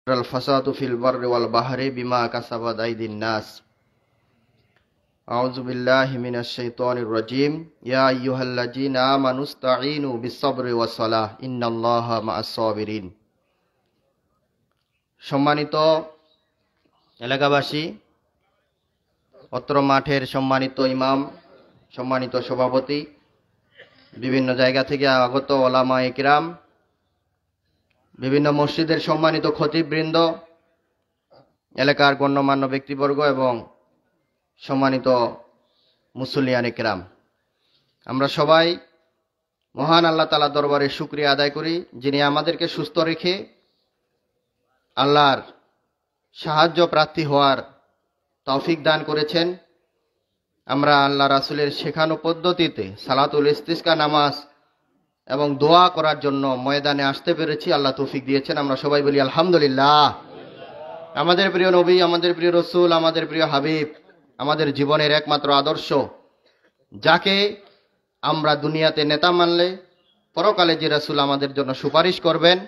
الفساد في البر والبحر بما كسبت أيدي الناس أعوذ بالله من الشيطان الرجيم يا أيها الذين آمنوا استعينوا بالصبر والصلاة إن الله مع الصابرين। সম্মানিত এলাকাবাসী, অত্র মাঠের সম্মানিত ইমাম, সম্মানিত সভাপতি, বিভিন্ন জায়গা থেকে আগত ওলামায়ে কিরাম, বিভিন্ন মসজিদের সম্মানিত খতিববৃন্দ, এলাকার গণ্যমান্য ব্যক্তিবর্গ এবং সম্মানিত মুসল্লিয়ানে কিরাম, আমরা সবাই মহান আল্লাহ তাআলা দরবারে শুকরিয়া আদায় করি, যিনি আমাদেরকে সুস্থ রেখে আল্লাহর সাহায্য প্রার্থী হওয়ার তৌফিক দান করেছেন। আমরা আল্লাহ রাসূলের শেখানো পদ্ধতিতে সালাতুল ইস্তিসকা নামাজ এবং দোয়া করার জন্য ময়দানে আসতে পেরেছি। আল্লাহ তৌফিক দিয়েছেন, আমরা সবাই বলি আলহামদুলিল্লাহ। আমাদের প্রিয় নবী, আমাদের প্রিয় রসুল, আমাদের প্রিয় হাবিব, আমাদের জীবনের একমাত্র আদর্শ, যাকে আমরা দুনিয়াতে নেতা মানলে পরকালে যে রাসূল আমাদের জন্য সুপারিশ করবেন,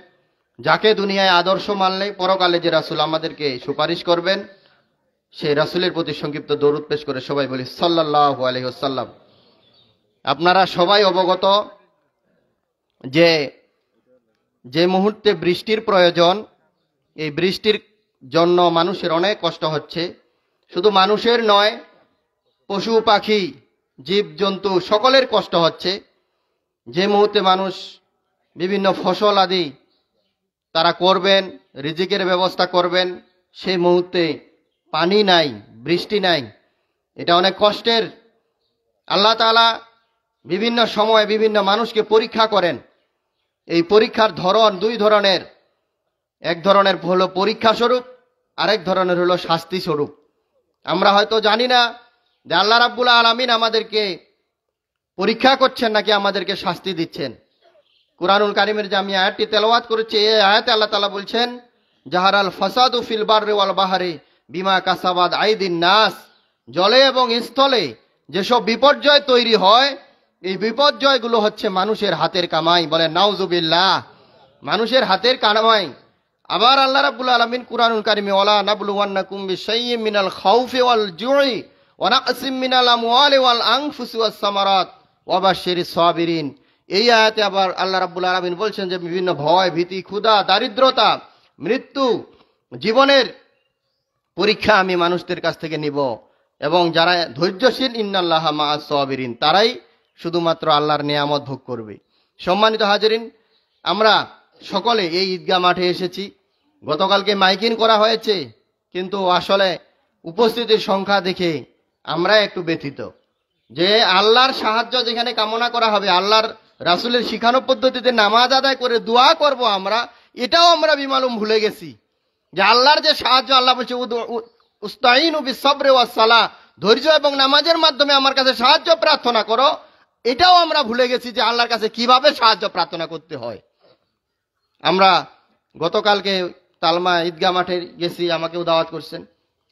যাকে দুনিয়ায় আদর্শ মানলে পরকালে যে রাসূল আমাদেরকে সুপারিশ করবেন, সেই রাসূলের প্রতি সংক্ষিপ্ত দরুদ পেশ করে সবাই বলি সাল্লাল্লাহু আলাইহি ওয়াসাল্লাম। আপনারা সবাই অবগত যে মুহূর্তে বৃষ্টির প্রয়োজন, এই বৃষ্টির জন্য মানুষের অনেক কষ্ট হচ্ছে। শুধু মানুষের নয়, পশু পাখি, জীব জন্তু সকলের কষ্ট হচ্ছে। যে মুহূর্তে মানুষ বিভিন্ন ফসল আদি তারা করবেন, রিজিকের ব্যবস্থা করবেন, সেই মুহূর্তে পানি নাই, বৃষ্টি নাই, এটা অনেক কষ্টের। আল্লাহ তাআলা বিভিন্ন সময় বিভিন্ন মানুষকে পরীক্ষা করেন। এই পরীক্ষার ধরন দুই ধরনের, এক ধরনের হলো পরীক্ষা স্বরূপ, আরেক ধরনের হলো শাস্তি স্বরূপ। আমরা হয়তো জানি না যে আল্লাহ রাব্বুল আলামিন আমাদেরকে পরীক্ষা করছেন নাকি আমাদেরকে শাস্তি দিচ্ছেন। কুরআনুল কারীমের যে আমি আয়াতটি তেলাওয়াত করেছি, এই আয়াতে আল্লাহ তাআলা বলছেন জাহারাল ফাসাদু ফিল বাররি ওয়াল বাহরি বিমা কাসাবাত আইদিন নাস। জলে এবং স্থলে যেসব বিপর্যয় তৈরি হয়, এই বিপর্যয়গুলো হচ্ছে মানুষের হাতের কামাই। বলেন নাউজুবিল্লাহ, মানুষের হাতের কামাই। আবার আল্লাহ রাব্বুল আলামিন কুরআনুল কারীমে ওয়ালা নাবলুওয়ান্নাকুম বিশাইয়্যিম মিনাল খাউফি ওয়াল জুই ওয়া নাকসিম মিনাল আমওয়ালি ওয়াল আনফুসি ওয়াস সামারাত ওয়া বাশশিরিস সাবিরিন। এই আয়াতে আবার আল্লাহ রাব্বুল আলামিন বলছেন যে বিভিন্ন ভয়, ভীতি, ক্ষুধা, দারিদ্রতা, মৃত্যু, জীবনের পরীক্ষা আমি মানুষদের কাছ থেকে নিব, এবং যারা ধৈর্যশীল ইন্নাল্লাহা মাআস সাবিরিন, তারাই শুধুমাত্র আল্লাহর নিয়ামত ভোগ করবে। সম্মানিত হাজিরিন, আমরা সকলে এই ঈদগাহ মাঠে এসেছি। গতকালকে মাইকিং করা হয়েছে, কিন্তু আসলে উপস্থিতির সংখ্যা দেখে আমরা একটু ব্যথিত যে আল্লাহর সাহায্য যেখানে কামনা করা হবে, আল্লাহর রাসূলের শিখানো পদ্ধতিতে নামাজ আদায় করে দোয়া করব, আমরা এটাও আমরা বিমালুম ভুলে গেছি যে আল্লাহর যে সাহায্য, আল্লাহ বলছে উস্তাইনু বিসসবরি ওয়াস সালাহ, ধৈর্য এবং নামাজের মাধ্যমে আমার কাছে সাহায্য প্রার্থনা করো। এটাও আমরা ভুলে গেছি যে আল্লাহর কাছে কিভাবে সাহায্য প্রার্থনা করতে হয়। আমরা গতকালকে তালমা ঈদগাহ মাঠে গেছি, আমাকেও দাওয়াত করছেন,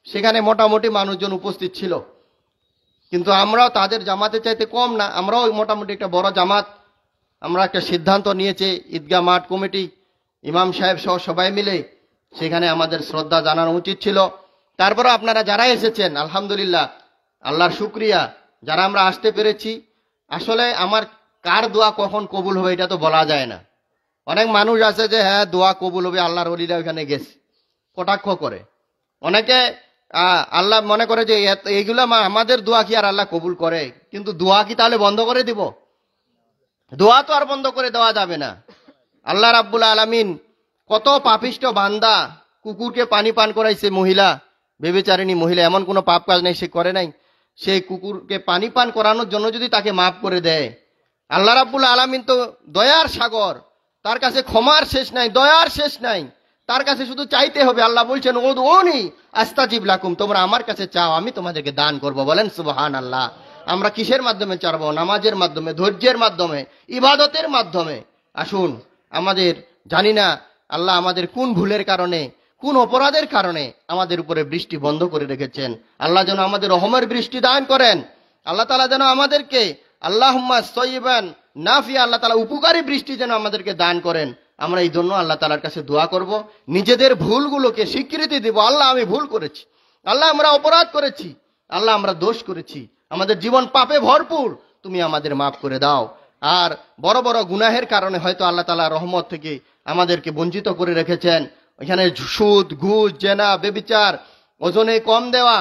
সেখানে মোটামুটি মানুষজন উপস্থিত ছিল, কিন্তু আমরাও তাদের জামাতের চাইতে কম না, আমরাও মোটামুটি একটা বড় জামাত। আমরা একটা সিদ্ধান্ত নিয়েছি, ঈদগাহ মাঠ কমিটি, ইমাম সাহেব সহ সবাই মিলে সেখানে আমাদের শ্রদ্ধা জানানো উচিত ছিল। তারপরে আপনারা যারা এসেছেন আলহামদুলিল্লাহ, আল্লাহর শুকরিয়া, যারা আমরা আসতে পেরেছি। আসলে আমার কার দোয়া কখন কবুল হবে এটা তো বলা যায় না। অনেক মানুষ আছে যে হ্যাঁ দোয়া কবুল হবে, আল্লাহর ওলিরা ওইখানে গেছে, কটাক্ষ করে। অনেকে আল্লাহ মনে করে যে এইগুলো আমাদের দোয়া কি আর আল্লাহ কবুল করে, কিন্তু দোয়া কি তাহলে বন্ধ করে দিব? দোয়া তো আর বন্ধ করে দেওয়া যাবে না। আল্লাহ রাব্বুল আলামিন কত পাপিষ্ট বান্দা, কুকুরকে পানি পান করাইছে মহিলা, বেবিচারিণী মহিলা, এমন কোনো পাপ কাজ নেই সে করে নাই। সেই কুকুরকে পানি পান করানোর জন্য যদি তাকে মাফ করে দেয়, আল্লাহ রাব্বুল আলামিন তো দয়ার সাগর, তার কাছে ক্ষমার শেষ নাই, দয়ার শেষ নাই, তার কাছে শুধু চাইতে হবে। আল্লাহ বলছেন উদউনি আস্তাজিব লাকুম, তোমরা আমার কাছে চাও, আমি তোমাদেরকে দান করব। বলেন সুবহানাল্লাহ। আমরা কিসের মাধ্যমে চাইবো? নামাজের মাধ্যমে, ধৈর্যের মাধ্যমে, ইবাদতের মাধ্যমে। আসুন, আমাদের জানি না আল্লাহ আমাদের কোন ভুলের কারণে, কোন অপরাধের কারণে আমাদের উপরে বৃষ্টি বন্ধ করে রেখেছেন। আল্লাহ যেন আমাদের রহমের বৃষ্টি দান করেন। আল্লাহ তাআলা যেন আমাদেরকে আল্লাহুম্মা সয়্যিবান নাফিয়া, আল্লাহ তাআলা উপকারী বৃষ্টি যেন আমাদেরকে দান করেন। আমরা এই জন্য আল্লাহ তাআলার কাছে দোয়া করব, নিজেদের ভুলগুলোকে স্বীকৃতি দেব, আল্লাহ আমি ভুল করেছি, আল্লাহ আমরা অপরাধ করেছি, আল্লাহ আমরা দোষ করেছি, আমাদের জীবন পাপে ভরপুর, তুমি আমাদের মাফ করে দাও। আর বড় বড় গুনাহের কারণে হয়তো আল্লাহ তাআলা রহমত থেকে আমাদেরকে বঞ্চিত করে রেখেছেন। এখানে সুদ, ঘুষ, জেনা, বেবিচার, ওজনে কম দেওয়া,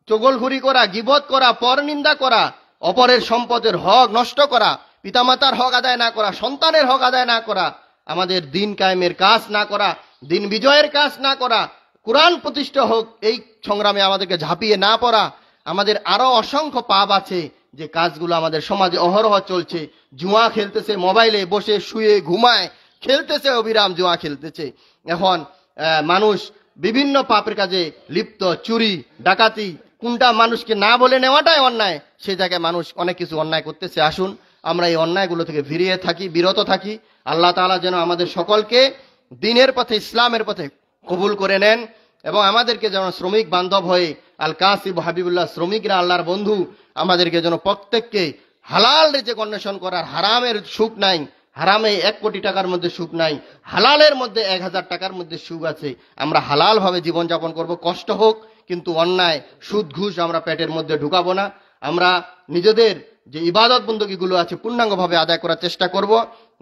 চগলখুরি করা, গীবত করা, পরনিন্দা করা, অপরের সম্পদের হক নষ্ট করা, পিতামাতার হক আদায় না করা, সন্তানের হক আদায় না করা, আমাদের দিন কায়েমের কাজ না করা, দিন বিজয়ের কাজ না করা, কোরআন প্রতিষ্ঠা হোক এই সংগ্রামে আমাদেরকে ঝাঁপিয়ে না পড়া, আমাদের আরো অসংখ্য পাপ আছে যে কাজগুলো আমাদের সমাজে অহরহ চলছে। জুয়া খেলতেছে, মোবাইলে বসে শুয়ে ঘুমায় খেলতেছে, অবিরাম জুয়া খেলতেছে। এখন মানুষ বিভিন্ন পাপের কাজে লিপ্ত, চুরি, ডাকাতি, কোনটা মানুষকে না বলে নেওয়াটাই অন্যায়, সে জায়গায় মানুষ অনেক কিছু অন্যায় করতেছে। আসুন আমরা এই অন্যায়গুলো থেকে ফিরিয়ে থাকি, বিরত থাকি। আল্লাহ তাআলা যেন আমাদের সকলকে দ্বীনের পথে, ইসলামের পথে কবুল করে নেন এবং আমাদেরকে যেন শ্রমিক বান্ধব হয়ে, আল কাসিব হাবিবুল্লাহ, শ্রমিকরা আল্লাহর বন্ধু, আমাদেরকে যেন প্রত্যেককে হালাল রিজিক অন্বেষণ করার, হারামের সুখ নাই, হারামে 1 কোটি টাকার মধ্যে সুখ নাই, হালালের মধ্যে 1000 টাকার মধ্যে সুখ আছে। আমরা হালাল ভাবে জীবনযাপন করব, কষ্ট হোক, কিন্তু অন্যায় সুদ ঘুষ আমরা পেটের মধ্যে ঢুকাবো না। আমরা নিজেদের যে ইবাদত বন্দগিগুলো আছে পূর্ণাঙ্গভাবে আদায় করার চেষ্টা করব।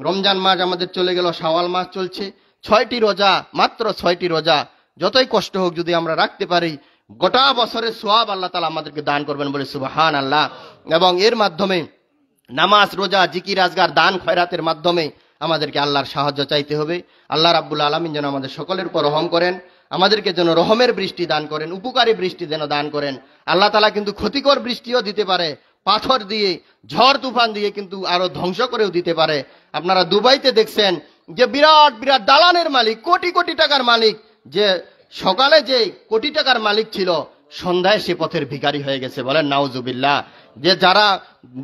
রমজান মাস আমাদের চলে গেল, শাওয়াল মাস চলছে, 6টি রোজা, মাত্র 6টি রোজা, যতই কষ্ট হোক যদি আমরা রাখতে পারি, গোটা বছরের সওয়াব আল্লাহ তাআলা আমাদেরকে দান করবেন বলে সুবহানাল্লাহ। এবং এর মাধ্যমে নামাজ, রোজা, জিকির, আজগার, দান খয়রাতের মাধ্যমে আমাদেরকে আল্লাহর সাহায্য চাইতে হবে। আল্লাহ রাব্বুল আলামিন যেন আমাদের সকলের উপর রহম করেন, আমাদেরকে যেন রহমের বৃষ্টি দান করেন, উপকারী বৃষ্টি যেন দান করেন। আল্লাহ তাআলা কিন্তু ক্ষতিকর বৃষ্টিও দিতে পারে, পাথর দিয়ে, ঝড় তুফান দিয়ে কিন্তু আরো ধ্বংস করেও দিতে পারে। আপনারা দুবাইতে দেখছেন যে বিরাট বিরাট দালানের মালিক, কোটি কোটি টাকার মালিক, যে সকালে যে কোটি টাকার মালিক ছিল, সন্ধ্যায় সে পথের ভিখারি হয়ে গেছে। বলেন নাউজুবিল্লাহ। যে যারা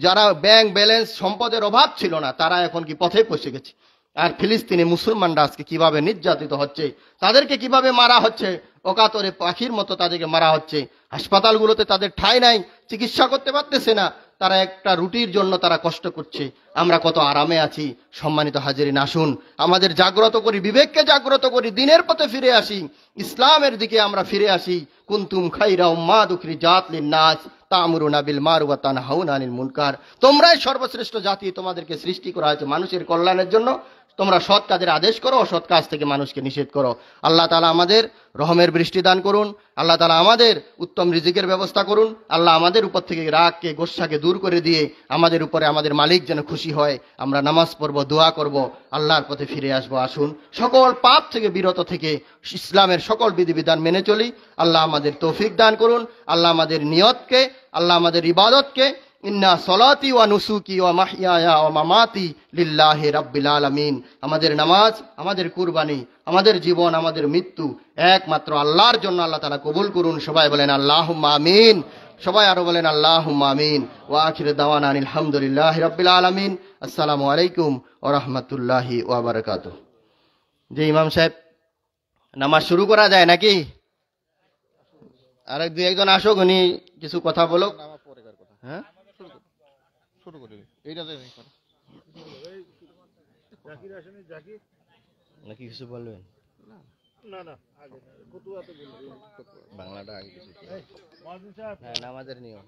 যারা ব্যাংক ব্যালেন্স সম্পদের অভাব ছিল না, তারা এখন কি পথে পৌঁছে গেছে। আর ফিলিস্তিনে মুসলমানরা আজকে কিভাবে নির্যাতিত হচ্ছে, তাদেরকে কিভাবে মারা হচ্ছে, অকাতরে পাখির মতো তাদেরকে মারা হচ্ছে। হাসপাতালগুলোতে তাদের ঠাঁই নাই, চিকিৎসা করতে পারতেছে না, তারা একটা রুটির জন্য তারা কষ্ট করছে। আমরা কত আরামে আছি। সম্মানিত হাজিরিন, আসুন আমাদের জাগ্রত করি, বিবেককে জাগ্রত করি, দিনের পথে ফিরে আসি, ইসলামের দিকে আমরা ফিরে আসি। কুনতুম খাইরা উম্মাত উখরিজাত লিন-নাস তা'মুরুনা বিল মারুফ ওয়া তানহাউনা আনিল মুনকার। তোমরাই সর্বশ্রেষ্ঠ জাতি, তোমাদেরকে সৃষ্টি করা হয়েছে মানুষের কল্যাণের জন্য। তোমরা সৎ কাজের আদেশ করো, অসৎ কাজ থেকে মানুষকে নিষেধ করো। আল্লাহ তাআলা আমাদের রহমের বৃষ্টি দান করুন। আল্লাহ তাআলা আমাদের উত্তম রিজিকের ব্যবস্থা করুন। আল্লাহ আমাদের উপর থেকে রাগকে, গোসাকে দূর করে দিয়ে আমাদের উপরে আমাদের মালিক যেন খুশি হয়। আমরা নামাজ পড়ব, দোয়া করব, আল্লাহর পথে ফিরে আসবো। আসুন সকল পাপ থেকে বিরত থেকে ইসলামের সকল বিধিবিধান মেনে চলি। আল্লাহ আমাদের তৌফিক দান করুন। আল্লাহ আমাদের নিয়তকে, আল্লাহ আমাদের ইবাদতকে, ইন্না সলাতি ওয়া নুসুকি ওয়া মাহইয়ায়া ওয়া মামাতি লিল্লাহি রাব্বিল আলামিন, আমাদের নামাজ, আমাদের কুরবানি, আমাদের জীবন, আমাদের মৃত্যু একমাত্র আল্লাহর জন্য আল্লাহ তাআলা কবুল করুন। সবাই বলেন আল্লাহুম্মা আমিন। সবাই আরো বলেন আল্লাহুম্মা আমিন। ওয়া আখিরু দাওয়ানা আনিল হামদুলিল্লাহি রাব্বিল আলামিন। আসসালামু আলাইকুম ওয়া রাহমাতুল্লাহি ওয়া বারাকাতুহু। যে ইমাম সাহেব, নামাজ শুরু করা যায় নাকি? আরেক দুই একজন আসুক, উনি কিছু কথা বলুক। হ্যাঁ, শুরু করে এইটাতে নাকি কিছু বলবেন? না না, আগে বাংলাটা আগে কিছু। হ্যাঁ, নামাজের নিয়ম।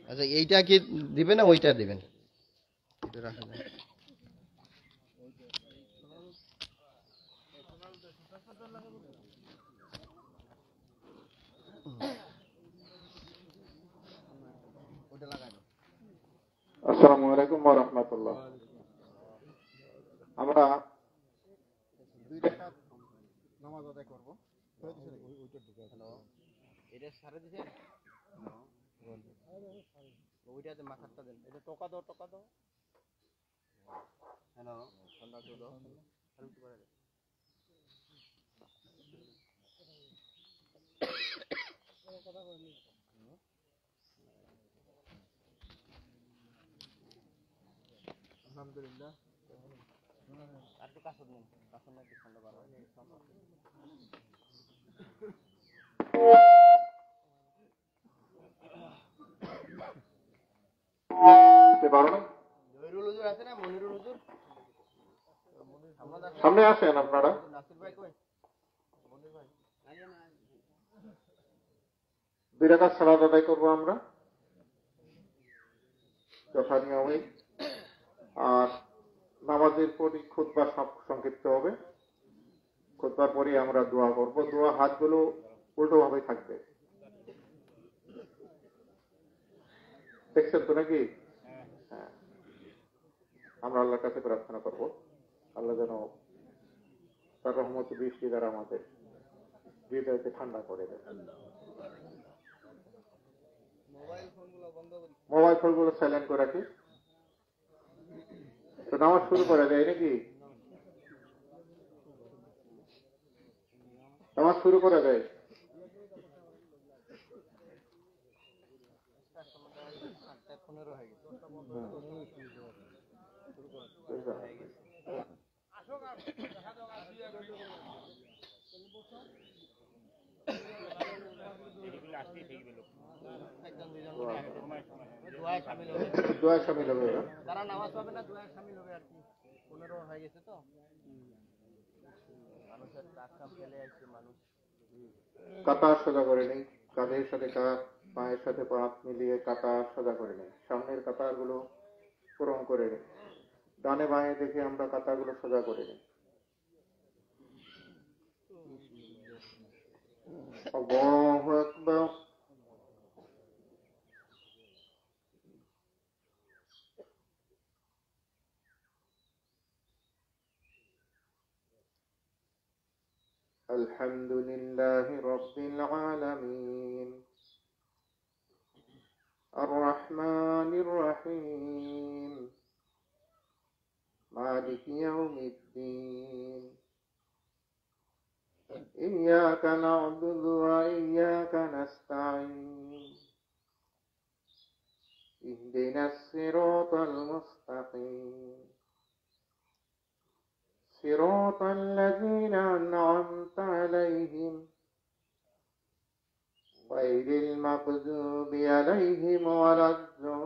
আচ্ছা, এইটা কি দিবেন না ওইটা দিবেন? এটা রাখেন। আসসালামু আলাইকুম ওয়া রাহমাতুল্লাহ। আমরা দুই রাকাত নামাজ আদায় করব। এটা সারা দিছেন? ওইটাতে মাথাটা দেন। এটা টোকা দাও, টোকা দাও। হ্যালো, ঠান্ডা করে দাও। আর একটু করে দাও। আলহামদুলিল্লাহ। আর একটু কাছে দেন, কাছে না একটু ঠান্ডা বার হয়। পারো না? জহিরুল হুজুর আছে না? মনিরুল হুজুর? সামনে আসেন আপনারা। দুই রাকাত সালাত আদায় করবো আমরা যথা নিয়মে। আর নামাজের পরই খুতবা সংক্ষিপ্ত হবে। খুতবার পরে আমরা দোয়া করব। দোয়া হাতগুলো উল্টো ভাবে থাকবে, দেখছেন তো নাকি? হ্যাঁ, আমরা আল্লাহর কাছে প্রার্থনা করব আল্লাহ যেন তার রহমত বৃষ্টি দ্বারা আমাদের হৃদয়কে ঠান্ডা করে দেয়। মোবাইল ফোনগুলো সাইলেন্ট করে রাখি। তো নামাজ শুরু করা যায় নাকি? নামাজ শুরু করা যায়। দোয়া শামিল হবে, তারা নামাজ পাবে না, দোয়া শামিল হবে আর কি। 15 হয়ে গেছে তো মানুষের টাক কাপ ফেলে আসছে মানুষ। কাতার সোজা করে নেই, কাঁধের সাথে কাঁধ, পায়ের সাথে পা মিলিয়ে কাতার সোজা করে নেই। সামনের কাতারগুলো পূরণ করে নেই। ডানে বাঁয়ে দেখে আমরা কাতারগুলো সোজা করে নিই। আল্লাহু আকবার। الحمد لله رب العالمين الرحمن الرحيم مالك يوم الدين إياك نعبد وإياك نستعين اهدنا الصراط المستقيم صراط الذين أنعمت عليهم غير المغضوب عليهم ولا الضالين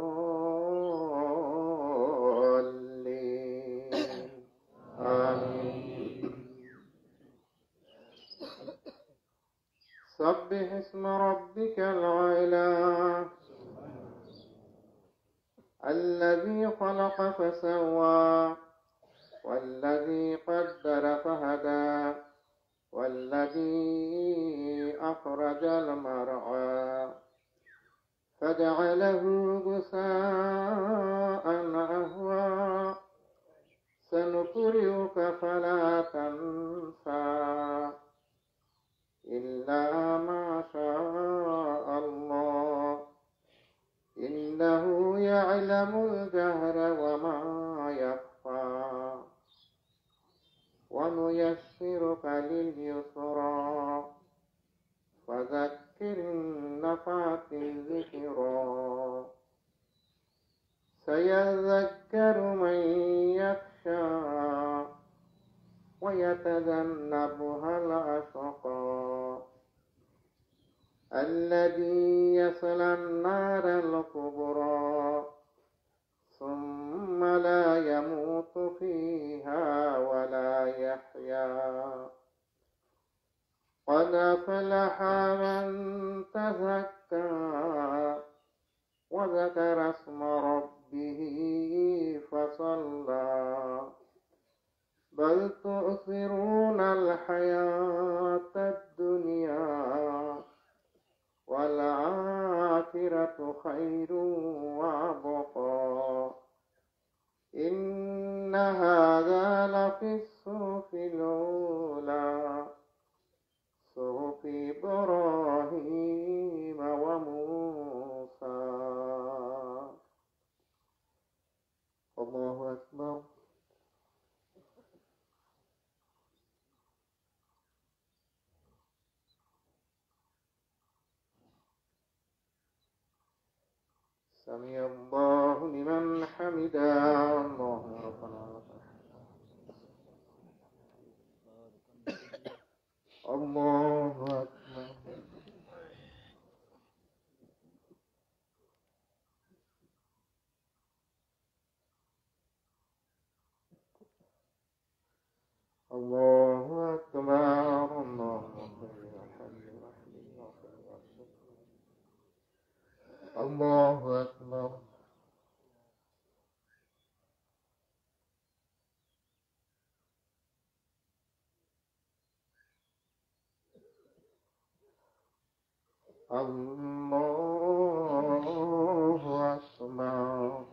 آمين. سبح اسم ربك الأعلى الذي خلق فسوى والذي قدر فهدى والذي أخرج المرعى فجعله غثاء أهوى سنقرئك فلا تنسى إلا ما شاء الله إنه يعلم الجهر وما يخفى ونيسرك لليسرى فذكر النفعة الذكرى سيذكر من يخشى ويتجنبها الأشقى الذي يصلى النار الكبرى ثم لا يموت فيها ولا يحيا قد أفلح من تزكى وذكر اسم ربه فصلى بل تؤثرون الحياة الدنيا والآخرة خير وأبقى إن هذا لفي الصحف الأولى صحف إبراهيم وموسى. الله أكبر. سمع الله لمن حمده. الله ربنا الله أكبر. الله أكبر اللهم صل وسلم الله أكبر الله أكبر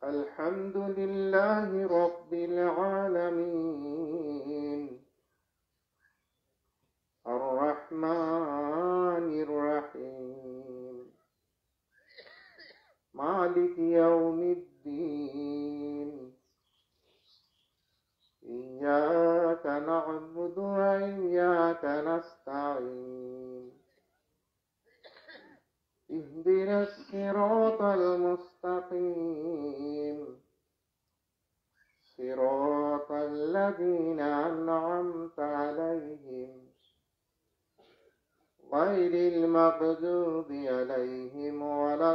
الحمد لله رب العالمين الرحمن الرحيم مالك يوم الدين إياك نعبد وإياك نستعين اهدنا الصراط المستقيم صراط الذين أنعمت عليهم غير المغضوب عليهم ولا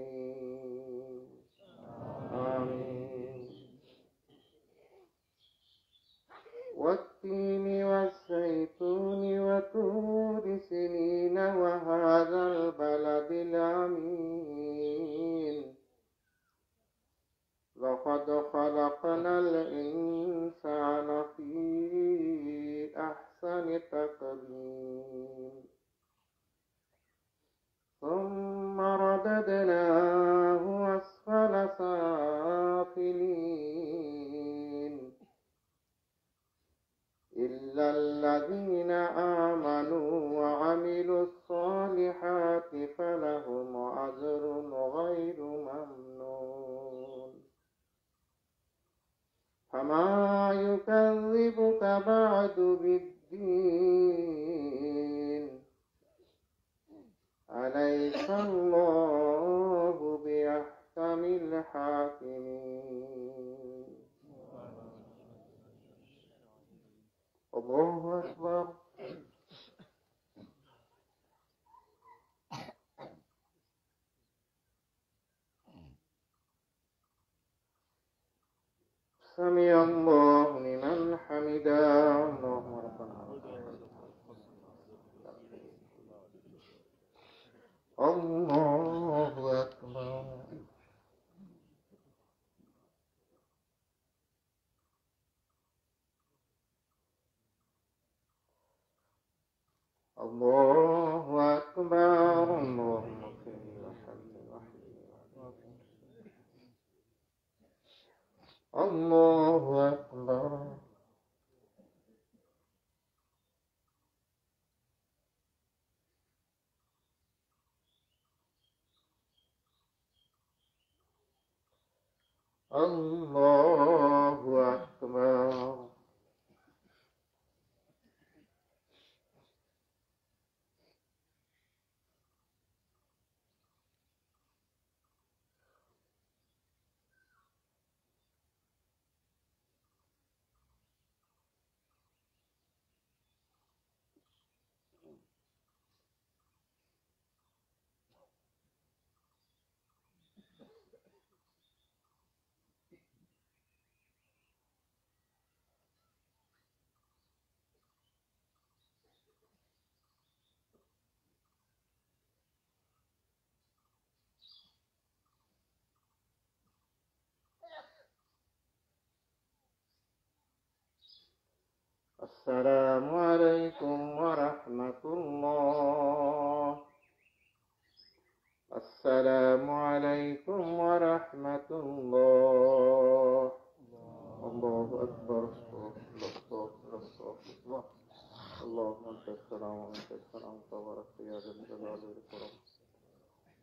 الضالين آمين والتين والزيتون وطور سنين وهذا البلد الأمين لقد خلقنا الإنسان في أحسن تقويم ثم رددناه أسفل سافلين إلا الذين آمنوا وعملوا الصالحات فلهم أجر غير ممنون فما يكذبك بعد بالدين أليس الله بأحكم الحاكمين الله أكبر سمع الله لمن حمده اللهم ربنا الله أكبر الله أكبر اللهم صل وسلم الله أكبر الله أكبر السلام عليكم ورحمة الله السلام عليكم ورحمة الله الله أكبر الله اللهم أنت السلام وأنت السلام تبارك يا ذا الجلال والإكرام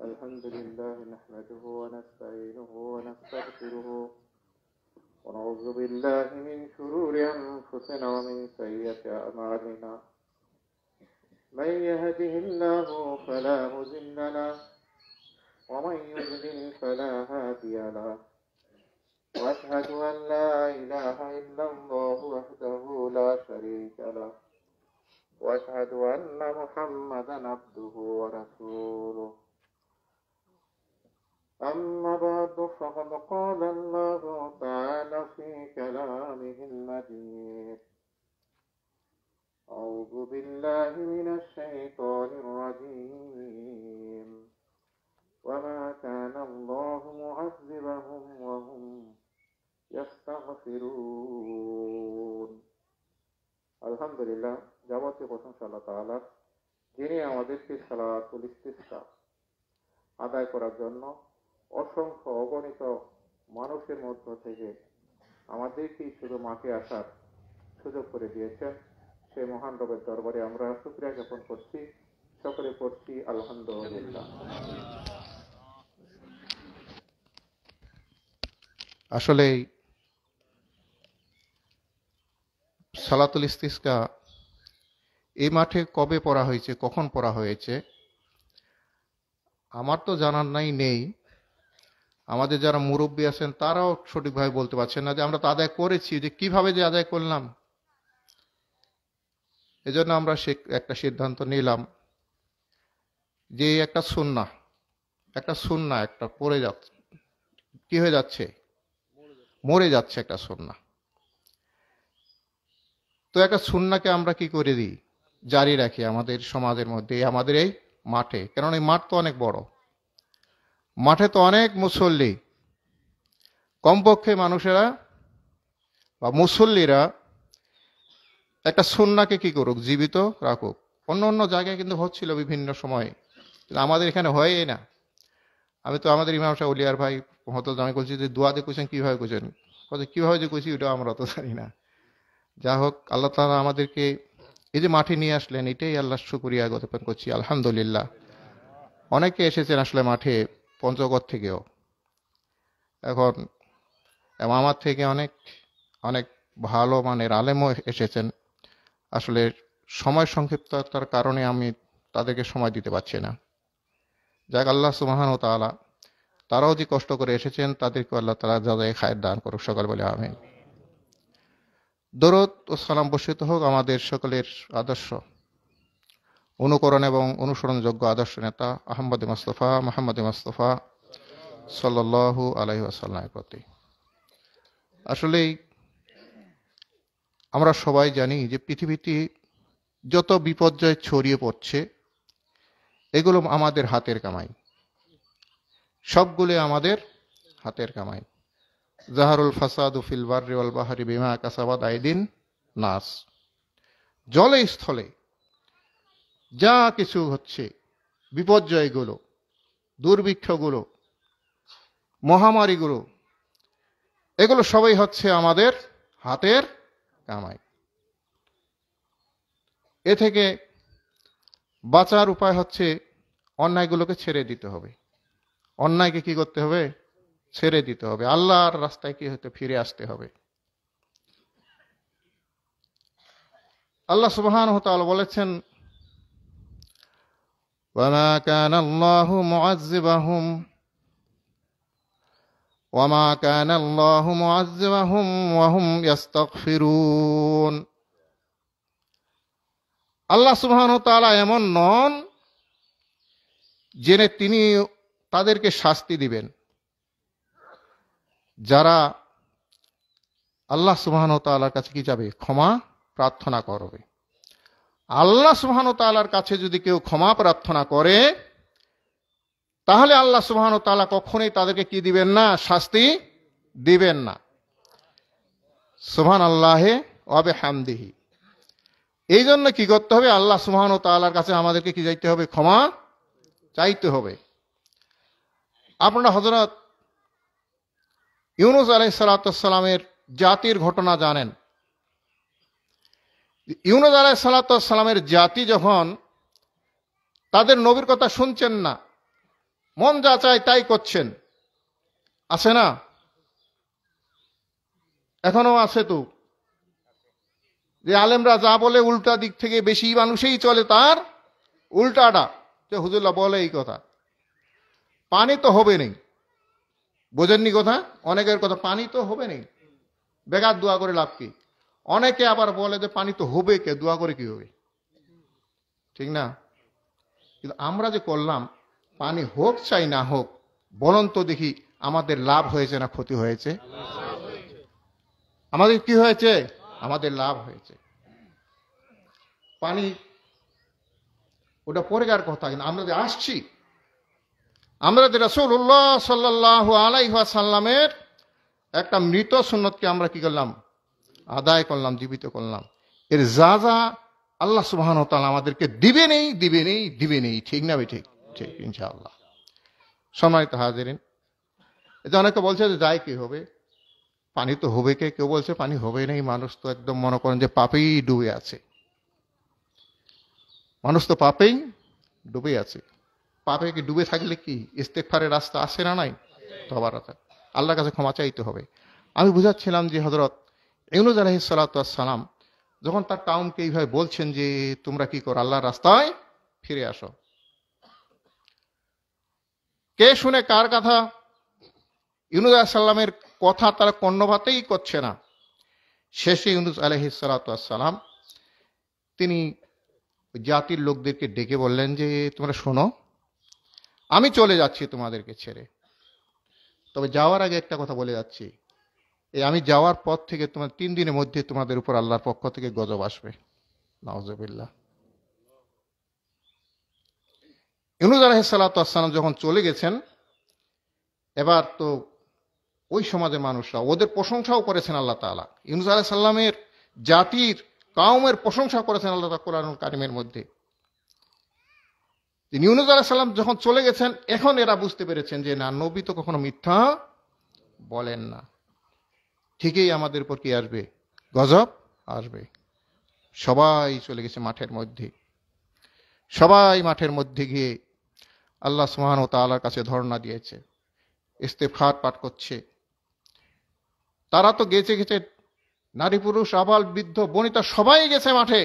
الحمد لله نحمده ونستعينه ونستغفره ونعوذ بالله من شرور أنفسنا ومن سيئات أعمالنا من يهده الله فلا مضل له ومن يضلل فلا هادي له وأشهد أن لا إله إلا الله وحده لا شريك له وأشهد أن محمدا عبده ورسوله أما بعد فقد قال الله تعالى في كلامه المجيد أعوذ بالله من الشيطان الرجيم وما كان الله معذبهم وهم يستغفرون আলহামদুলিল্লাহ, যাবতীয় প্রশংসা আল্লাহ তাআলার, যিনি আমাদেরকে সালাতুল ইস্তিসকা আদায় করার জন্য অসংখ্য অগণিত মানুষের মধ্য থেকে আমাদেরকেই শুধু মাঠে আসার সুযোগ করে দিয়েছেন। সেই মহান রবের দরবারে আমরা শুকরিয়া জ্ঞাপন করছি, সকলে পড়ছি আলহামদুলিল্লাহ। আসলে সালাতুল ইস্তিসকা এই মাঠে কবে পড়া হয়েছে, কখন পড়া হয়েছে আমার তো জানার নেই। আমাদের যারা মুরব্বী আছেন তারাও সঠিকভাবে বলতে পারছেন না যে আমরা তো আদায় করেছি, যে কিভাবে যে আদায় করলাম। এজন্য আমরা একটা সিদ্ধান্ত নিলাম যে একটা সুন্নাহ একটা পড়ে যাচ্ছে, কি হয়ে যাচ্ছে, মরে যাচ্ছে একটা সুন্নাহ। তো একটা সুন্নাহকে আমরা কি করে দিই, জারি রাখি আমাদের সমাজের মধ্যে, আমাদের এই মাঠে। কারণ এই মাঠ তো অনেক বড়, মাঠে তো অনেক মুসল্লি, কমপক্ষে মানুষেরা বা মুসল্লিরা একটা সুন্নাহকে কি করুক, জীবিত রাখুক। অন্য অন্য জায়গায় কিন্তু হচ্ছিল বিভিন্ন সময়ে, কিন্তু আমাদের এখানে হয়ই না। আমি তো আমাদের ইমাম সাহেব উলিয়ার ভাই মহতল জামাই বলছি যে দোয়া দিয়ে কইছেন, কিভাবে কইছেন, কিভাবে যে কইছি ওটা আমরা তো জানি না। যা হোক, আল্লাহ তাআলা আমাদেরকে এই যে মাঠে নিয়ে আসলেন, এটাই আল্লাহর শুকরিয়া জ্ঞাপন করছি, আলহামদুলিল্লাহ। অনেকে এসেছেন আসলে মাঠে পঞ্চগড় থেকেও, এখন আমার থেকে অনেক অনেক ভালো মানের আলেমও এসেছেন। আসলে সময় সংক্ষিপ্ততার কারণে আমি তাদেরকে সময় দিতে পারছি না। যাক, আল্লাহ সুবহানাহু ওয়া তাআলা তারাও যে কষ্ট করে এসেছেন তাদেরকে আল্লাহ তাআলা জাযায়ে খায়ের দান করুক, সকল বলে আমিন। দরুদ ও সালাম বর্ষিত হোক আমাদের সকলের আদর্শ, অনুকরণ এবং অনুসরণযোগ্য আদর্শ নেতা আহমদ মুস্তাফা মুহাম্মদ মুস্তাফা সাল্লাল্লাহু আলাইহি ওয়াসাল্লামের প্রতি। আসলেই আমরা সবাই জানি যে পৃথিবীতে যত বিপর্যয় ছড়িয়ে পড়ছে এগুলো আমাদের হাতের কামাই, সবগুলো আমাদের হাতের কামাই। জাহারুল ফাসাদু ফিল বাররি ওয়াল বাহরি বিমা কাসাবাত আইদিন নাস। জলে স্থলে যা কিছু হচ্ছে, বিপর্যয়গুলো, দুর্ভিক্ষগুলো, মহামারীগুলো, এগুলো সবই হচ্ছে আমাদের হাতের কামাই। এ থেকে বাঁচার উপায় হচ্ছে অন্যায়গুলোকে ছেড়ে দিতে হবে। অন্যায়কে কি করতে হবে, ছেড়ে দিতে হবে। আল্লাহর রাস্তায় কি হতে ফিরে আসতে হবে। আল্লাহ সুবহানাহু ওয়া তাআলা বলেছেন, ওয়ামা কানা আল্লাহু মুআযযিবাহুম ওয়ামা কানা আল্লাহু মুআযযিবাহুম ওয়া হুম ইস্তাগফিরুন। আল্লাহ সুবহানাহু ওয়া তাআলা এমন নন জেনে তিনি তাদেরকে শাস্তি দিবেন যারা আল্লাহ সুবহানাহু ওয়া তাআলার কাছে কি যাবে, ক্ষমা প্রার্থনা করবে। আল্লাহ সুবহানাহু ওয়া তাআলার কাছে যদি কেউ ক্ষমা প্রার্থনা করে তাহলে আল্লাহ সুবহানাহু ওয়া তাআলা কখনোই তাদেরকে কি দিবেন না, শাস্তি দিবেন না। সুবহানাল্লাহি ওয়া বিহামদিহি। এই জন্য কি করতে হবে, আল্লাহ সুবহানাহু ওয়া তাআলার কাছে আমাদেরকে কি যাইতে হবে, ক্ষমা চাইতে হবে। আপনারা হযরত ইউনূস আলাইহিস সালামের জাতির ঘটনা জানেন। ইউনূস আলাইহিস সালামের জাতি যখন তাদের নবীর কথা শুনছেন না, মন যা চায় তাই করছেন, আছে না, এখনো আছে তো, যে আলেমরা যা বলে উল্টা দিক থেকে বেশি মানুষই চলে তার উল্টাটা, যে হুজুররা বলে এই কথা, পানি তো হবে নেই, বোঝেননি কথা, অনেকের কথা, পানি তো হবে নেই, বেকার দোয়া করে লাভ কি। অনেকে আবার বলে যে পানি তো হবে, কে দোয়া করে কি হবে, ঠিক না। কিন্তু আমরা যে করলাম, পানি হোক চাই না হোক, বলুন তো দেখি আমাদের লাভ হয়েছে না ক্ষতি হয়েছে? আমাদের কি হয়েছে? আমাদের লাভ হয়েছে। পানি ওটা পরেকার কথা, কিন্তু আমরা যে আসছি, আমরা যে রাসূলুল্লাহ সাল্লাল্লাহু আলাইহি ওয়াসাল্লামের একটা মৃত সুন্নতকে আমরা কি করলাম? আদায় করলাম, জীবিত করলাম। এর যা যা আল্লাহ সুবহানাহু ওয়া তাআলা আমাদেরকে দিবে নেই, ঠিক না? ঠিক ঠিক ইনশাআল্লাহ। সম্মানিত হাজিরিন, এটা অনেকে বলছে যে যাই কি হবে, পানি তো হবে কে, কেউ বলছে পানি হবে নেই। মানুষ তো একদম মনে করেন যে পাপেই ডুবে আছে, মানুষ তো পাপেই ডুবে আছে। পাপে কি ডুবে থাকলে কি ইস্তেগফারের রাস্তা আছে না নাই? তওবার রাস্তা, আল্লাহর কাছে ক্ষমা চাইতে হবে। আমি বুঝাচ্ছিলাম যে হযরত ইউনূস আলাইহিস সালাতু ওয়াস সালাম যখন তার কাউমকে এইভাবে বলছেন যে তোমরা কি করো, আল্লাহর রাস্তায় ফিরে আসো, কে শুনে কার কথা? ইউনূস আলাইহিস সালামের কথা তারা কর্ণপাতেই করছে না। শেষে ইউনূস আলাইহিস সালাতু ওয়াস সালাম তিনি জাতির লোকদেরকে ডেকে বললেন যে তোমরা শোনো, আমি চলে যাচ্ছি তোমাদেরকে ছেড়ে, তবে যাওয়ার আগে একটা কথা বলে যাচ্ছি, এই আমি যাওয়ার পর থেকে তোমার 3 দিনের মধ্যে তোমাদের উপর আল্লাহর পক্ষ থেকে গজব আসবে। নাউজুবিল্লাহ। ইউনূস আলাইহিস সালাতু ওয়াস সালাম যখন চলে গেছেন, এবার তো ওই সমাজের মানুষরা ওদের প্রশংসাও করেছেন আল্লাহ তাআলা। ইউনূস আলাইহিস সালামের জাতির কাউমের প্রশংসা করেছেন আল্লাহ তাআলা কোরআনুল কারীমের মধ্যে। ইউনূস আলাইহিস সালাম যখন চলে গেছেন, এখন এরা বুঝতে পেরেছেন যে না, নবী তো কখনো মিথ্যা বলেন না, ঠিকই আমাদের উপর কি আসবে? গজব আসবে। সবাই চলে গেছে মাঠের মধ্যে, সবাই মাঠের মধ্যে গিয়ে আল্লাহ সুবহানাহু ওয়া তাআলার কাছে ধর্ণা দিয়েছে, ইস্তেগফার পাঠ করছে। তারা তো গেছে, নারী পুরুষ আবাল বৃদ্ধ বনিতা সবাই গেছে মাঠে,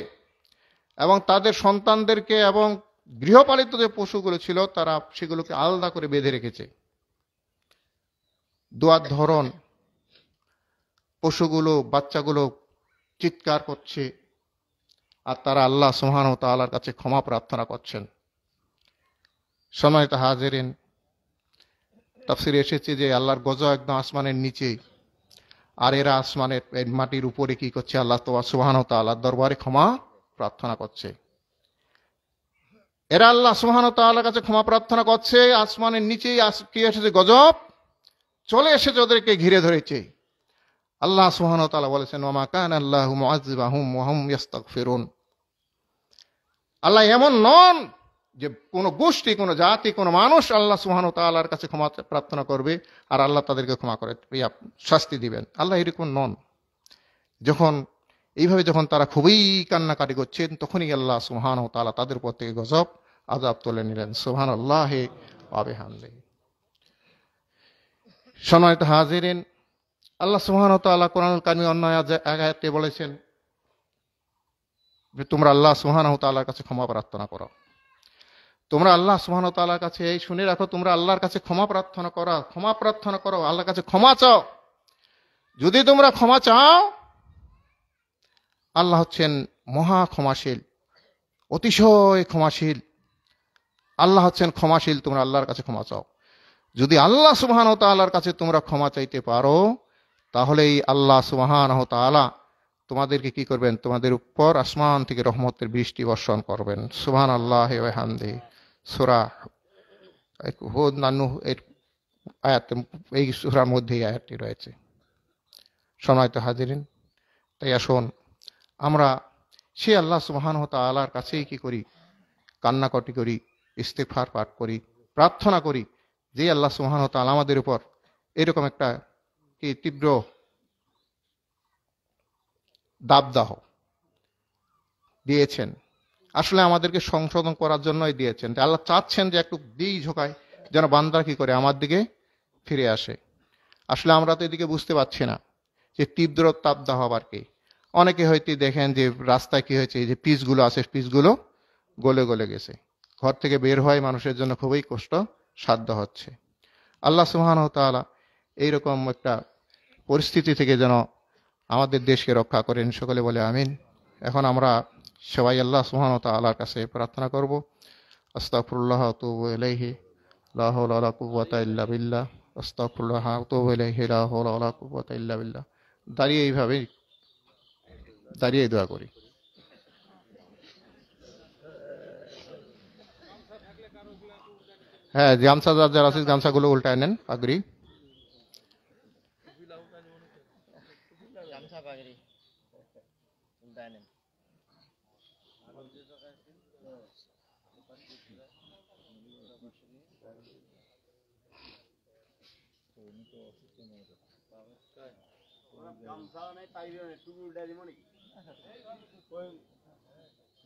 এবং তাদের সন্তানদেরকে এবং গৃহপালিত যে পশুগুলো ছিল তারা সেগুলোকে আলাদা করে বেঁধে রেখেছে। দোয়ার ধরন, পশুগুলো বাচ্চাগুলো চিৎকার করছে, আর তারা আল্লাহ সুবহানাহু ওয়া তাআলার কাছে ক্ষমা প্রার্থনা করছেন। সম্মানিত হাজিরিন, তাফসীরে এসেছে যে আল্লাহর গজব একদম আসমানের নিচে, আর এরা আসমানের মাটির উপরে কি করছে? আল্লাহ সুবহানাহু ওয়া তাআলার দরবারে ক্ষমা প্রার্থনা করছে। এরা আল্লাহ সুবহানাহু ওয়া তাআলার কাছে ক্ষমা প্রার্থনা করছে, আসমানের নিচেই কি এসেছে? গজব চলে এসেছে, ওদেরকে ঘিরে ধরেছে। আল্লাহ সুবহানাহু ওয়া তাআলা বলেছেন, ওয়া মা কানা আল্লাহু মুআযযিবাহুম ওয়া হুম ইস্তাগফিরুন। আল্লাহ এমন নন যে কোনো গোষ্ঠী, কোনো জাতি, কোনো মানুষ আল্লাহ সুবহানাহু ওয়া তাআলার কাছে ক্ষমা প্রার্থনা করবে আর আল্লাহ তাদেরকে ক্ষমা করে শাস্তি দিবেন। আল্লাহ এরকম নন। যখন তারা খুবই কান্নাকাটি করছেন, তখনই আল্লাহ সুবহানাহু ওয়া তাআলা তাদের উপর থেকে গজব আযাব তুলে নিলেন। সুবহানাল্লাহি ওয়া বিহামদিহি। সম্মানিত হাজিরিন, আল্লাহ সুবহানাহু ওয়া তাআলা কোরআনুল কারীমে অন্য আয়াতে বলেছেন যে তোমরা আল্লাহ সুবহানাহু ওয়া তাআলার কাছে ক্ষমা প্রার্থনা করো। তোমরা আল্লাহ সুবহানাহু ওয়া তাআলার কাছে, এই শুনে রাখো, তোমরা আল্লাহর কাছে ক্ষমা প্রার্থনা করো, আল্লাহর কাছে ক্ষমা চাও। যদি তোমরা ক্ষমা চাও, আল্লাহ হচ্ছেন মহা ক্ষমাশীল, অতিশয় ক্ষমাশীল। আল্লাহ হচ্ছেন ক্ষমাশীল, তোমরা আল্লাহর কাছে ক্ষমা চাও। যদি আল্লাহ সুবহানাহু ওয়া তাআলার কাছে তোমরা ক্ষমা চাইতে পারো, তাহলেই আল্লাহ সুবহানাহু ওয়া তাআলা তোমাদেরকে কি করবেন? তোমাদের উপর আসমান থেকে রহমতের বৃষ্টি বর্ষণ করবেন। সুবহানাল্লাহি ওয়া বিহামদিহি। সূরা হুদ না নূহ এর আয়াত, এই সূরার মধ্যে এই আয়াতটি রয়েছে। সম্মানিত হাজিরিন, তাই আসুন আমরা সে আল্লাহ সুবহানাহু ওয়া তাআলার কাছেই কি করি? কান্নাকাটি করি, ইস্তেগফার পাঠ করি, প্রার্থনা করি যে আল্লাহ সুবহানাহু ওয়া তাআলা আমাদের উপর এরকম একটা কি তীব্র দাবদাহ দিয়েছেন, আসলে আমাদেরকে সংশোধন করার জন্যই দিয়েছেন। আল্লাহ চাচ্ছেন যে একটু দিই ঝোঁকায়, যেন বান্দা কি করে? আমার দিকে ফিরে আসে। আসলে আমরা তো এদিকে বুঝতে পারছি না যে তীব্র তাপদাহ আবার কি। অনেকে হয়তো দেখেন যে রাস্তায় কি হয়েছে, এই যে পিচগুলো আছে, পিচগুলো গলে গলে গেছে, ঘর থেকে বের হয় মানুষের জন্য খুবই কষ্ট সাধ্য হচ্ছে। আল্লাহ সুবহানাহু ওয়া তাআলা এইরকম একটা পরিস্থিতি থেকে যেন আমাদের দেশকে রক্ষা করেন। সকলে বলে আমিন। এখন আমরা সবাই আল্লাহ সুবহানাহু ওয়া তাআলার কাছে প্রার্থনা করব। আস্তাগফিরুল্লাহ ওয়া আতুবু ইলাইহি। লা হাওলা ওয়ালা কুওয়াতা ইল্লা বিল্লাহ, আস্তাগফিরুল্লাহ ওয়া আতুবু ইলাইহি, লা হাওলা ওয়ালা কুওয়াতা ইল্লা বিল্লাহ। দাঁড়িয়ে এইভাবে দাঁড়িয়ে দোয়া করি। হ্যাঁ, গামছা যার আছে গামছাগুলো উল্টায় নেন, পাগড়ি।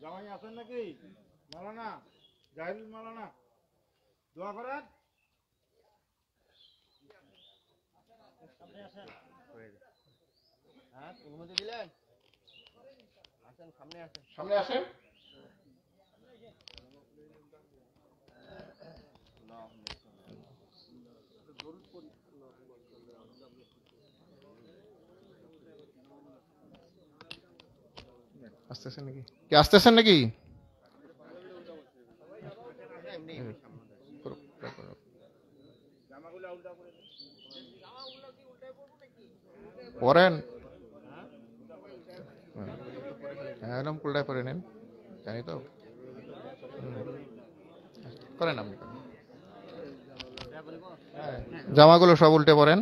জামাই আছেন নাকি? মালানা, জাহিরুল মালানা, দোয়া করেন। সামনে আসেন। আসতেছেন নাকি? কে আসতেছেন নাকি? পরেন, একদম উল্টায় পরে নেন, জানি তো। করেন আপনি, জামাগুলো সব উল্টে পরেন।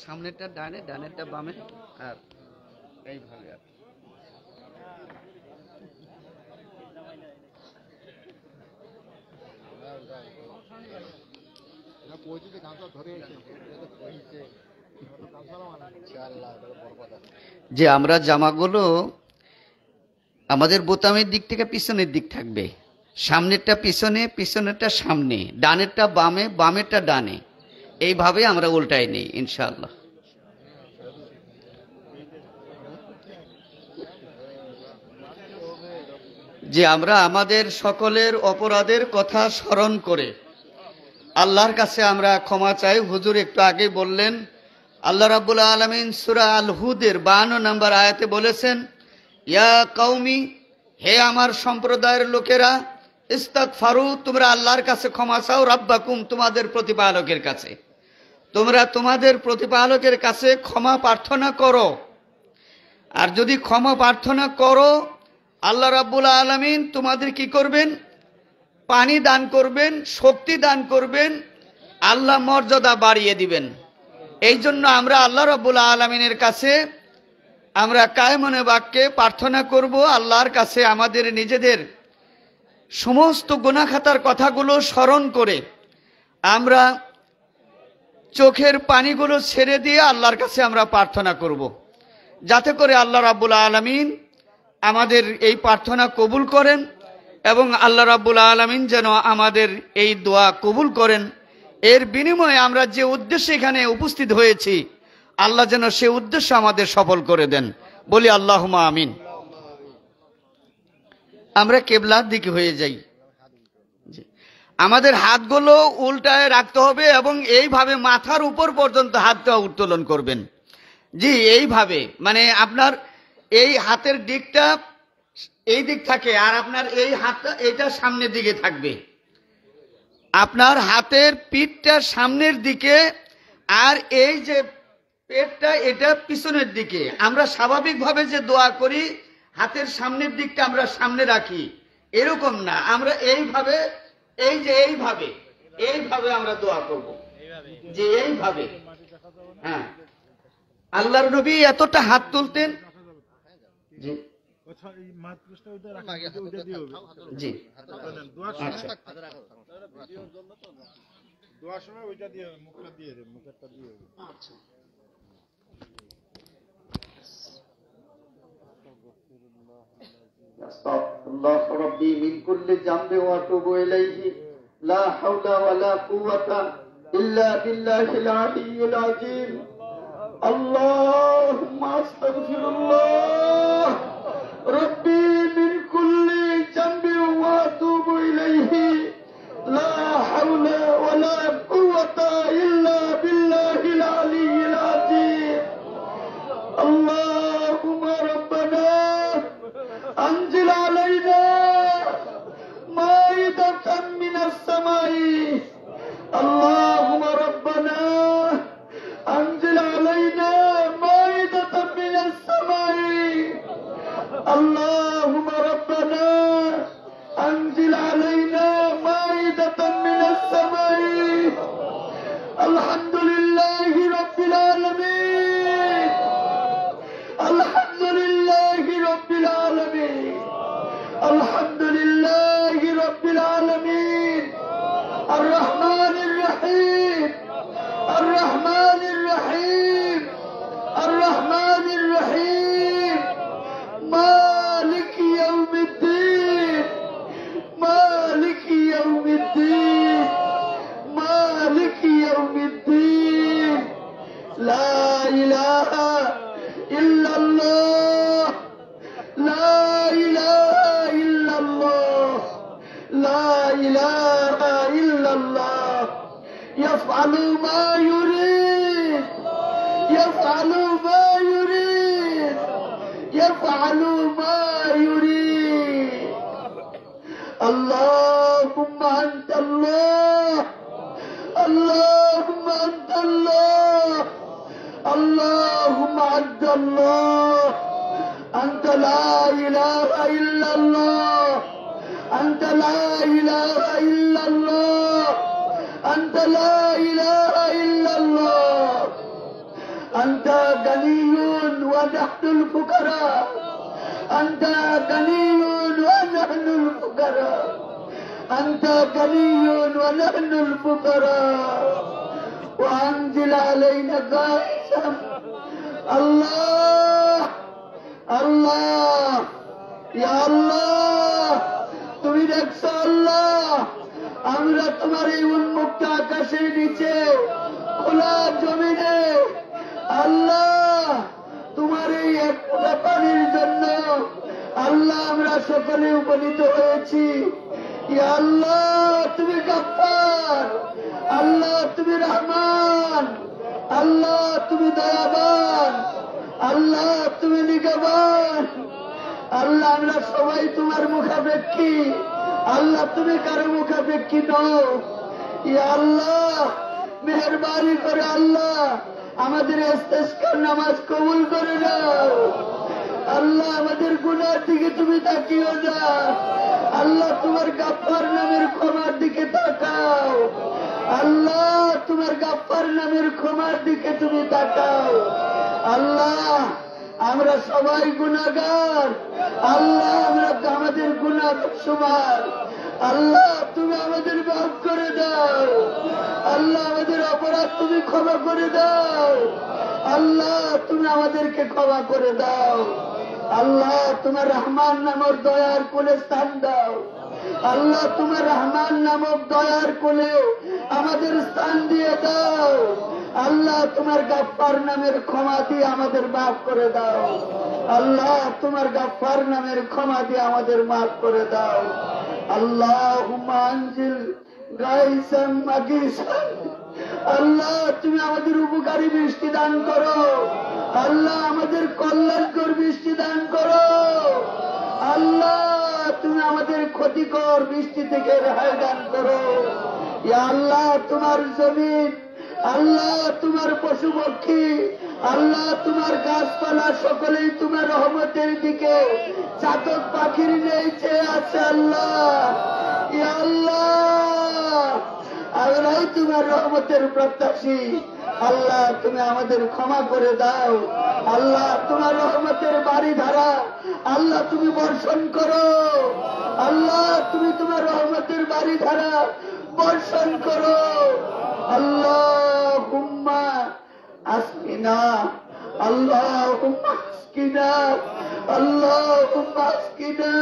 সামনেরটা ডানে, ডানেরটা বামে, আর এইভাবে আর যে আমরা জামাগুলো আমাদের বোতামের দিক থেকে পিছনের দিক থাকবে, সামনেরটা পিছনে, পিছনেরটা সামনে, ডানেরটা বামে, বামেরটা ডানে, এইভাবে আমরা উল্টাই নেই ইনশাআল্লাহ। যে আমরা আমাদের সকলের অপরাধের কথা স্মরণ করে আল্লাহর কাছে আমরা ক্ষমা চাই। হুজুর একটু আগে বললেন, আল্লাহ রাব্বুল আলামিন সূরা আল হুদের 52 নম্বর আয়াতে বলেছেন, ইয়া কওমি, হে আমার সম্প্রদায়ের লোকেরা, ইস্তাগফারু, তোমরা আল্লাহর কাছে ক্ষমা চাও, রাব্বাকুম, তোমাদের প্রতিপালকের কাছে, তোমরা তোমাদের প্রতিপালকের কাছে ক্ষমা প্রার্থনা করো। আর যদি ক্ষমা প্রার্থনা করো, আল্লাহ রাব্বুল আলামিন তোমাদের কি করবেন? পানি দান করবেন, শক্তি দান করবেন, আল্লাহ মর্যাদা বাড়িয়ে দিবেন। এই জন্য আমরা আল্লাহ রাব্বুল আলামিনের কাছে আমরা কায়মনে বাক্যে প্রার্থনা করব, আল্লাহর কাছে আমাদের নিজেদের সমস্ত গুনাহ খাতার কথাগুলো স্মরণ করে আমরা চোখের পানিগুলো ছেড়ে দিয়ে আল্লাহর কাছে আমরা প্রার্থনা করব, যাতে করে আল্লাহ রাব্বুল আলামিন আমাদের এই প্রার্থনা কবুল করেন এবং আল্লাহ রাব্বুল আলামিন যেন আমাদের এই দোয়া কবুল করেন। এর বিনিময়ে আমরা যে উদ্দেশ্যে এখানে উপস্থিত হয়েছি, আল্লাহ যেন সে উদ্দেশ্য আমাদের সফল করে দেন। বলি আল্লাহুম্মা আমিন। আমরা কিবলার দিকে হয়ে যাই। আমাদের হাতগুলো উল্টায় রাখতে হবে এবং এইভাবে মাথার উপর পর্যন্ত হাতটা উত্তোলন করবেন। জি, এইভাবে, মানে আপনার এই হাতের দিকটা এই দিক থাকে আর আপনার এই হাতটা এইটা সামনের দিকে থাকবে। আপনার হাতের পিঠটা সামনের দিকে আর এই যে পেটটা এটা পিছনের দিকে। আমরা স্বাভাবিকভাবে যে দোয়া করি হাতের সামনের দিকটা আমরা সামনে রাখি, এরকম না, আমরা এইভাবে, এই যে এইভাবে, এইভাবে আমরা দোয়া করব, যে এইভাবে। হ্যাঁ, আল্লাহর নবী এতটা হাত তুলতেন। জি জি, আচ্ছা, দোয়ার সময় ওইটা দিয়ে মুখটা দিয়ে দেন, মুখটা দিয়ে দেন। আচ্ছা। আস্তাগফিরুল্লাহ রাব্বি মিন কুল্লি যামবি ওয়া আতুবু ইলাইহি, লা হাওলা ওয়ালা কুওয়াতা ইল্লা বিল্লাহিল আলিয়্যিল আযীম। আল্লাহুম্মা আস্তাগফিরুল্লাহ রাব্বি মিন কুল্লি যামবি ওয়া আতুবু ইলাইহি, লা হাওলা ওয়ালা কুওয়াতা ইল্লা বিল্লাহিল আলিয়্যিল আযীম। আল্লাহুম্মা রাব্বানা إله إلا الله يفعل ما يريد يفعل ما يريد يفعل ما يريد اللهم أنت الله اللهم أنت الله اللهم أنت الله أنت لا إله إلا الله أنت لا إله إلا الله أنت لا إله إلا الله أنت غني ونحن الفقراء أنت غني ونحن الفقراء أنت غني ونحن الفقراء وأنزل علينا غائثا الله الله يا الله তুমি দেখছো আল্লাহ আমরা তোমার এই উন্মুক্ত আকাশের নিচে খোলা জমিনে আল্লাহ তোমার এই এক ফোঁটা পানির জন্য আল্লাহ আমরা সকলে উপনীত হয়েছি ইয়া আল্লাহ তুমি গফফার আল্লাহ তুমি রহমান আল্লাহ তুমি দয়াবান আল্লাহ তুমি নিগবান আল্লাহ আমরা সবাই তোমার মুখাপেক্ষী আল্লাহ তুমি কারো মুখাপেক্ষী নও ইয়া আল্লাহ মেহেরবানি করে আল্লাহ আমাদের ইস্তেসকার নামাজ কবুল করে নাও আল্লাহ আমাদের গুনার দিকে তুমি তাকিও না আল্লাহ তোমার গফফার নামের ক্ষমার দিকে তাকাও আল্লাহ তোমার গফফার নামের ক্ষমার দিকে তুমি তাকাও আল্লাহ আমরা সবাই গুনাহগার আল্লাহ আমরা আমাদের গুনাহ সমান আল্লাহ তুমি আমাদের মাফ করে দাও আল্লাহ আমাদের অপরাধ তুমি ক্ষমা করে দাও আল্লাহ তুমি আমাদেরকে ক্ষমা করে দাও আল্লাহ তোমার রহমান নামক দয়ার কোলে স্থান দাও আল্লাহ তোমার রহমান নামক দয়ার কোলে আমাদের স্থান দিয়ে দাও আল্লাহ তোমার গফফার নামের ক্ষমা দিয়ে আমাদের মাফ করে দাও আল্লাহ তোমার গফফার নামের ক্ষমা দিয়ে আমাদের মাফ করে দাও আল্লাহুম্মা আনজিল গায়সাম মাগিসান আল্লাহ তুমি আমাদের উপকারী বৃষ্টি দান করো আল্লাহ আমাদের কল্যাণকর বৃষ্টি দান করো আল্লাহ তুমি আমাদের ক্ষতিকর বৃষ্টি থেকে রেহাই দান করো ইয়া আল্লাহ তোমার জমিন আল্লাহ তোমার পশু পক্ষী আল্লাহ তোমার গাছপালা সকলেই তোমার রহমতের দিকে চাতক পাখির নেইছে আছে আল্লাহ ইয়া আল্লাহ আমরাই তোমার রহমতের প্রত্যাশী আল্লাহ তুমি আমাদের ক্ষমা করে দাও আল্লাহ তোমার রহমতের বাড়ি ধারা আল্লাহ তুমি বর্ষণ করো আল্লাহ তুমি তোমার রহমতের বাড়ি ধারা বর্ষণ করো আল্লাহুম্মা আসকিনা আল্লাহুম্মা আসকিনা আল্লাহুম্মা আসকিনা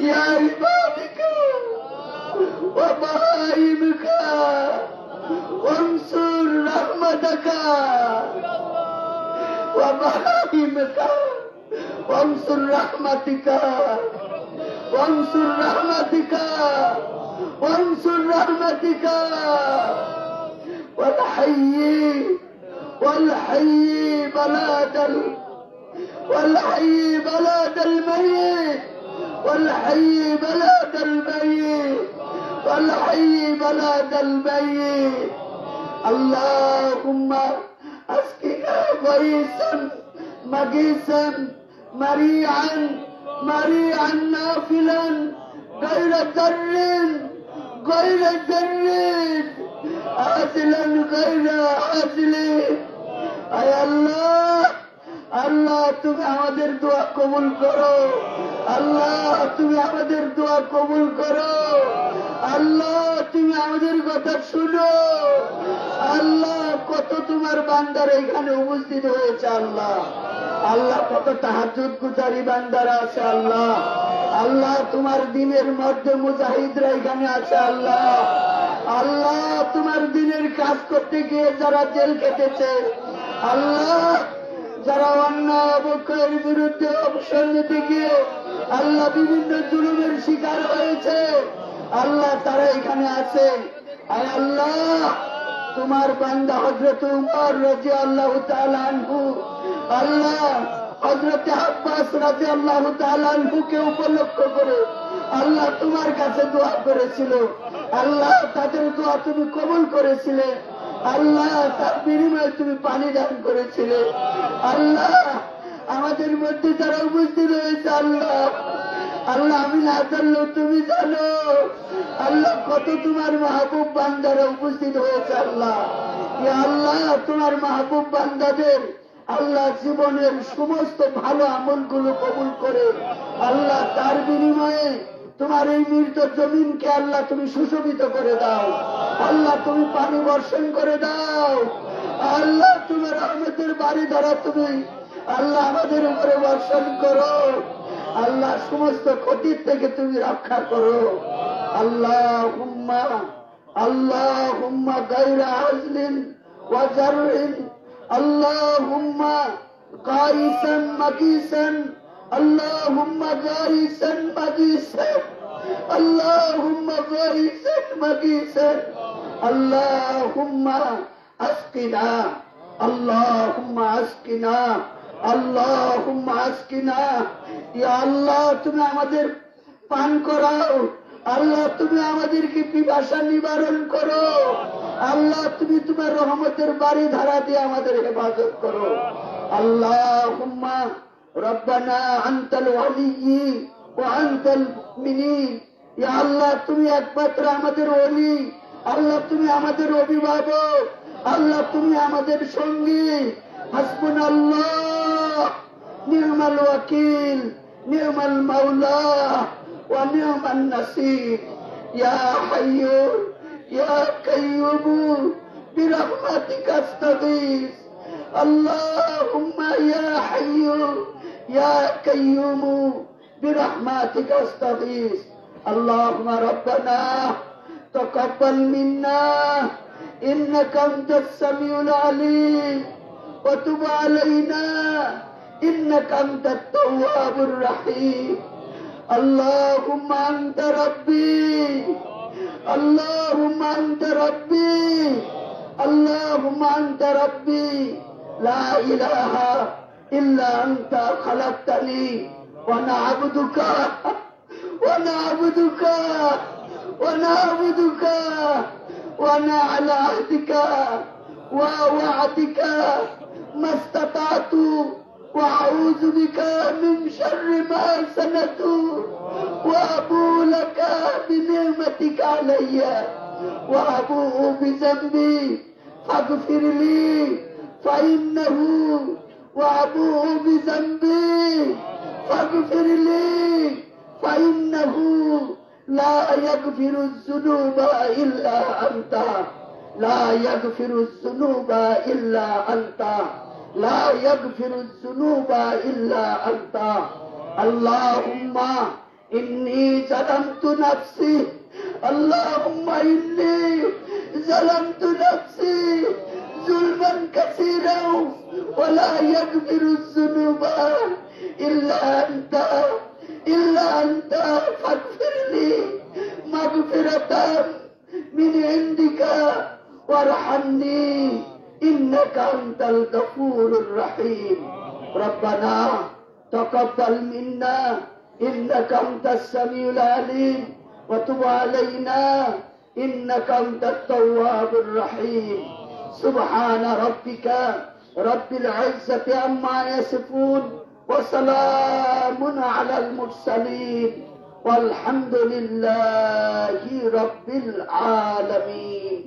ইয়া ইবাদিকা ওয়া বাহাইমিকা وانصر رحمتك وبهائمك وانصر رحمتك وانصر رحمتك وانصر رحمتك والحي بلاد الميت والحي بلاد الميت والحي بلاد الميت اللهم اسقنا غيثا مغيثا مريعا نافلا غير ضر عاجلا غير عاجل اي الله আল্লাহ তুমি আমাদের দোয়া কবুল করো আল্লাহ তুমি আমাদের দোয়া কবুল করো আল্লাহ তুমি আমাদের কথা শুনো আল্লাহ কত তোমার বান্দার এখানে উপস্থিত হয়েছে আল্লাহ আল্লাহ কত তাহাজ্জুদ গুজারি বান্দারা আছে আল্লাহ আল্লাহ তোমার দিনের মধ্যে মুজাহিদরা এখানে আছে আল্লাহ আল্লাহ তোমার দিনের কাজ করতে গিয়ে যারা জেল কেটেছে আল্লাহ যারা অন্যায় অবক্ষয়ের বিরুদ্ধে অবসর নিতে গিয়ে আল্লাহ বিভিন্ন জুলুমের শিকার হয়েছে, আল্লাহ তারা এখানে আছে। আয় আল্লাহ, তোমার বান্দা হযরত উমর রাদিয়াল্লাহু তাআলা আনহু, আল্লাহ হযরত আব্বাস রাদিয়াল্লাহু তাআলা আনহুকে উপলক্ষ করে আল্লাহ তোমার কাছে দোয়া করেছিল, আল্লাহ তাদের দোয়া তুমি কবুল করেছিলে, আল্লাহ তার বিনিময়ে তুমি পানি দান করেছিলে। আল্লাহ আমাদের মধ্যে যারা উপস্থিত হয়েছে, আল্লাহ আল্লাহ আমি না জানলেও তুমি জানো, আল্লাহ কত তোমার মাহবুব বান্দারা উপস্থিত হয়েছে। আল্লাহ ইয়া আল্লাহ, তোমার মাহবুব বান্দাদের আল্লাহ জীবনের সমস্ত ভালো আমলগুলো কবুল করে আল্লাহ তার বিনিময়ে তোমার এই মৃত জমিনকে আল্লাহ তুমি সুশোভিত করে দাও, আল্লাহ তুমি পানি বর্ষণ করে দাও, আল্লাহ তোমার রহমতের বাড়ি ধরা তুমি আল্লাহ আমাদের উপরে বর্ষণ করো, আল্লাহ সমস্ত ক্ষতির থেকে তুমি রক্ষা করো। আল্লাহুম্মা গায়রা হাজলিন ওয়া জাররিন, আল্লাহুম্মা গাইসান মাগিসান, আল্লাহুম্মা গাইসান মাগিসান, আল্লাহুম্মা গাইসান মাগিসান, আল্লাহুম্মা আসকিনা, আল্লাহুম্মা আসকিনা, আল্লাহুম্মা আসকিনা। ইয়া আল্লাহ, তুমি আমাদের পান করাও, আল্লাহ তুমি আমাদেরকে পিপাসা নিবারণ করো, আল্লাহ তুমি তোমার রহমতের বাড়ি ধারা দিয়ে আমাদের হেফাজত করো। আল্লাহুম্মা রব্বানা আনতাল ওয়ালিয়্যি ওয়া আনতাল মুমিনিন, ইয়া আল্লাহ তুমি একমাত্র আমাদের ওলি, আল্লাহ তুমি আমাদের অভিভাবক, আল্লাহ তুমি আমাদের সঙ্গী। হাসবুনাল্লাহ নি'মাল ওয়াকিল, নি'মাল মাওলা ওয়া নি'মান নাসির। ইয়া হাইয়্যু ইয়া কাইয়্যুম বিরহমাতিকা আস্তাগীথ। আল্লাহুম্মা ইয়া হাইয়্যু ইয়া কাইয়্যুম বিরহমাতিকা আস্তাগীথ। আল্লাহুম্মা রব্বানা তাকাব্বাল মিন্না إنك أنت السميع العليم وتب علينا إنك أنت التواب الرحيم. اللهم أنت ربي، اللهم أنت ربي، اللهم أنت ربي، لا إله إلا أنت خلقتني وأنا عبدك وأنا عبدك وأنا عبدك وأنا على عهدك ووعدك ما استطعت وأعوذ بك من شر ما صنعت وأبوء لك بنعمتك علي وأبوء بذنبي فاغفر لي فإنه وأبوء بذنبي فاغفر لي فإنه لا يغفر الذنوب إلا أنت، لا يغفر الذنوب إلا أنت، لا يغفر الذنوب إلا أنت. اللهم إني ظلمت نفسي، اللهم إني ظلمت نفسي ظلما كثيرا ولا يغفر الذنوب إلا أنت، إلا أنت فاغفر لي مغفرة من عندك وارحمني إنك أنت الغفور الرحيم. ربنا تقبل منا إنك أنت السميع العليم وتب علينا إنك أنت التواب الرحيم. سبحان ربك رب العزة عما يصفون وسلام على المرسلين والحمد لله رب العالمين.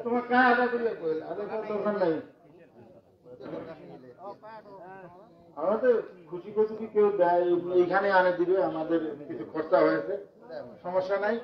তোমার কাজ আদা করলে দরকার নাই। আমাদের খুশি খুশি কেউ দেয়, এইখানে আনে দিবে, আমাদের কিছু খরচা হয়েছে, সমস্যা নাই।